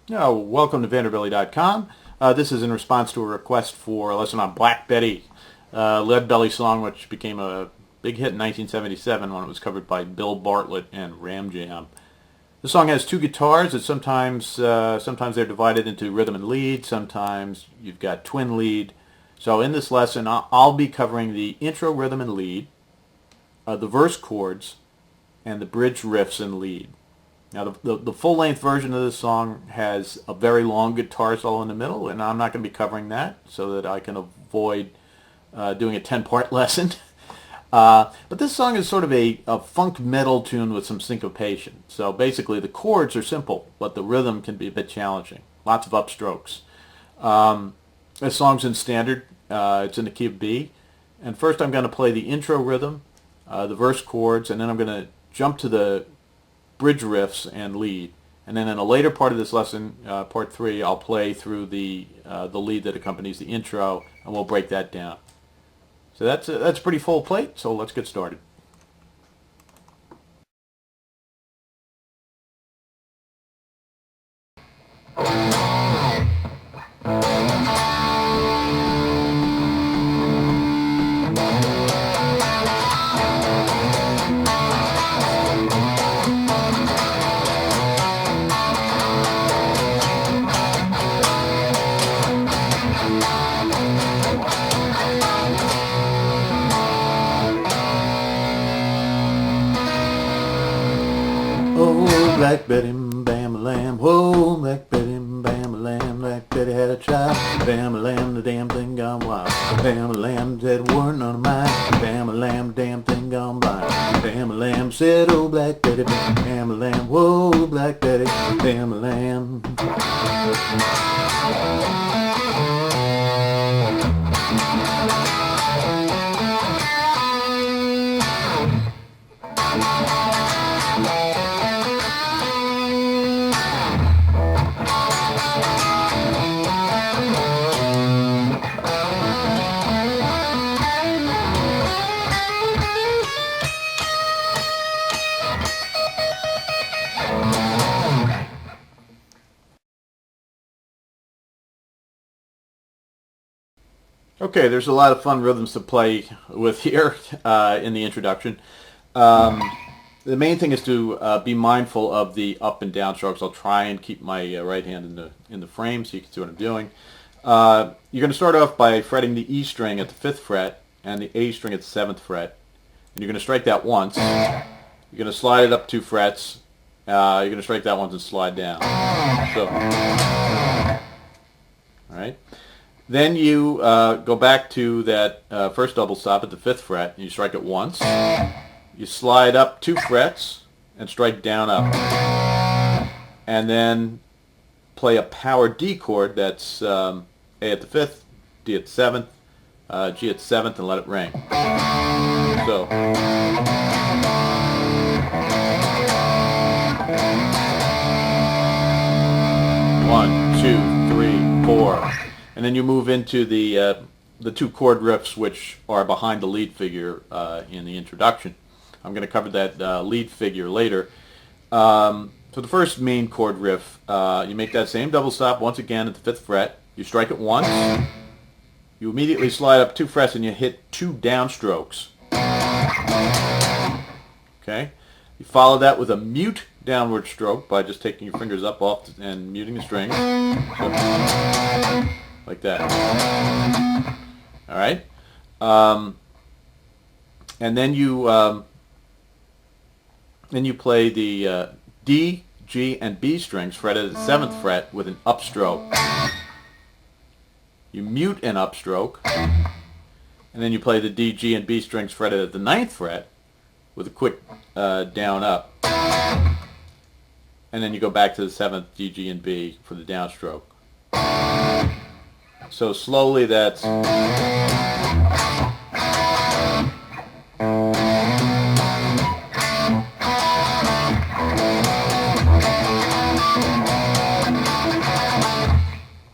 Welcome to Vanderbilly.com. This is in response to a request for a lesson on Black Betty, Lead Belly song, which became a big hit in 1977 when it was covered by Bill Bartlett and Ram Jam. The song has two guitars. It's sometimes they're divided into rhythm and lead. Sometimes you've got twin lead. So in this lesson, I'll be covering the intro, rhythm, and lead, the verse chords, and the bridge riffs and lead. Now, the full-length version of this song has a very long guitar solo in the middle, and I'm not going to be covering that so that I can avoid doing a 10-part lesson. But this song is sort of a funk metal tune with some syncopation. So basically, the chords are simple, but the rhythm can be a bit challenging. Lots of upstrokes. This song's in standard. It's in the key of B. And first I'm going to play the intro rhythm, the verse chords, and then I'm going to jump to the bridge riffs and lead, and then in a later part of this lesson, part 3, I'll play through the lead that accompanies the intro, and we'll break that down. So that's a pretty full plate. So let's get started. Oh, Black Betty, bam-a-lam, whoa, Black Betty, bam-a-lam, Black Betty had a child, bam-a-lam, the damn thing gone wild, bam-a-lam said, weren't none of mine, bam-a-lam, the damn thing gone blind, bam-a-lam said, oh, Black Betty, bam-a-lam, whoa, Black Betty, bam-a-lam. Okay, there's a lot of fun rhythms to play with here in the introduction. The main thing is to be mindful of the up and down strokes. I'll try and keep my right hand in the frame so you can see what I'm doing. You're going to start off by fretting the E string at the 5th fret and the A string at the 7th fret. And you're going to strike that once. You're going to slide it up 2 frets. You're going to strike that once and slide down. So, all right. Then you go back to that first double stop at the 5th fret, and you strike it once. You slide up 2 frets and strike down up. And then play a power D chord that's A at the 5th, D at the 7th, G at the 7th, and let it ring. So. One, 2, 3, 4. And then you move into the 2 chord riffs, which are behind the lead figure in the introduction. I'm going to cover that lead figure later. So the first main chord riff, you make that same double stop once again at the 5th fret. You strike it once. You immediately slide up 2 frets and you hit 2 downstrokes. Okay. You follow that with a mute downward stroke by just taking your fingers up off and muting the strings. So, like that. All right. And then you play the D, G, and B strings fretted at the 7th fret with an upstroke. You mute an upstroke, and then you play the D, G, and B strings fretted at the 9th fret with a quick down up. And then you go back to the 7th, D, G, and B for the downstroke. So slowly that's...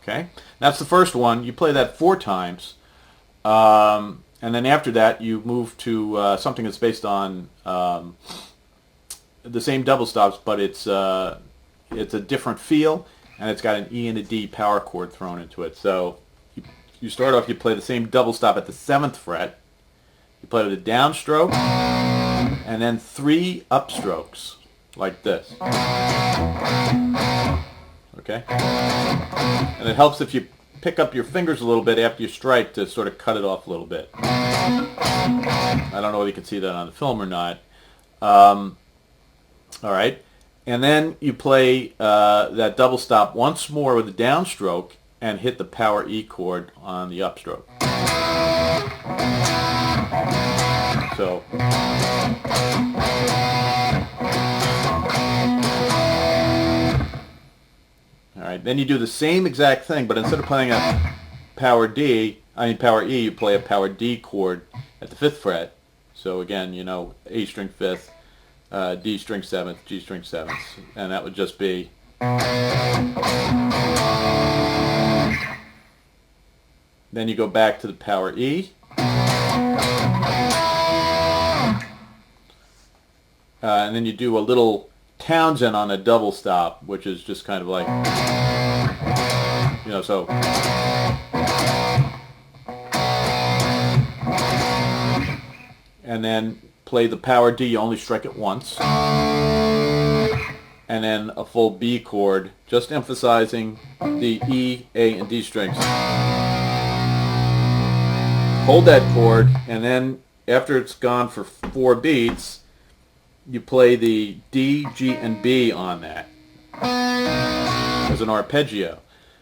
Okay, that's the first one. You play that 4 times. And then after that you move to something that's based on the same double stops, but it's a different feel. and it's got an E and a D power chord thrown into it. So you start off, you play the same double stop at the 7th fret, you play with a downstroke, and then 3 upstrokes, like this. Okay? And it helps if you pick up your fingers a little bit after you strike to sort of cut it off a little bit. I don't know whether you can see that on the film or not. All right. And then you play that double stop once more with a downstroke and hit the power E chord on the upstroke. So. All right. Then you do the same exact thing, but instead of playing a power E, you play a power D chord at the 5th fret. So again, you know, A string 5th, D string 7th, G string 7th, and that would just be. Then you go back to the power E. And then you do a little Townsend on a double stop, which is just kind of like, you know, so. And then play the power D, you only strike it once. And then a full B chord, just emphasizing the E, A, and D strings. Hold that chord, and then after it's gone for 4 beats, you play the D, G, and B on that as an arpeggio.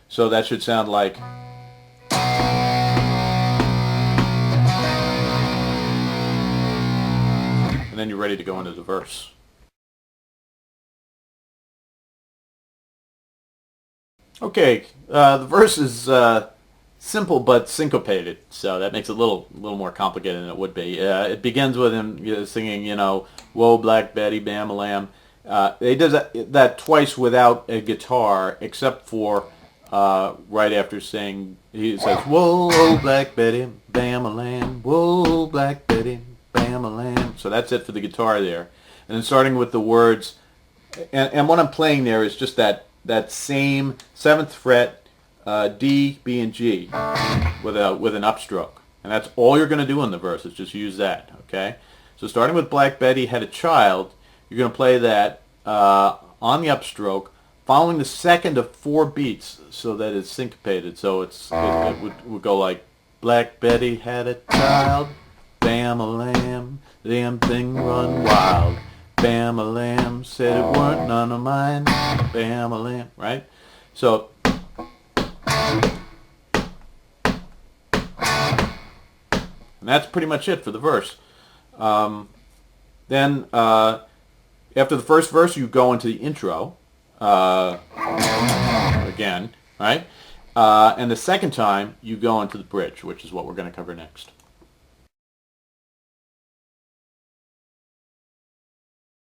So that should sound like. And then you're ready to go into the verse. Okay, the verse is simple but syncopated, so that makes it a little more complicated than it would be. It begins with him singing, you know, "Whoa, Black Betty, Bam-a-lam." He does that twice without a guitar, except for right after saying, he says, "Whoa, Black Betty, Bam-a-lam, whoa, Black Betty, Bam-a-lam." So that's it for the guitar there. And then starting with the words, and what I'm playing there is just that same 7th fret, D, B, and G with an upstroke. And that's all you're going to do in the verse, is just use that, okay? So starting with Black Betty Had a Child, you're going to play that on the upstroke, following the second of 4 beats so that it's syncopated. So it would go like, "Black Betty had a child, bam-a-lam, damn thing run wild. Bam-a-lam, said it weren't none of mine, bam-a-lam," right? So, and that's pretty much it for the verse. Then, after the first verse, you go into the intro, again, right? And the second time, you go into the bridge, which is what we're going to cover next.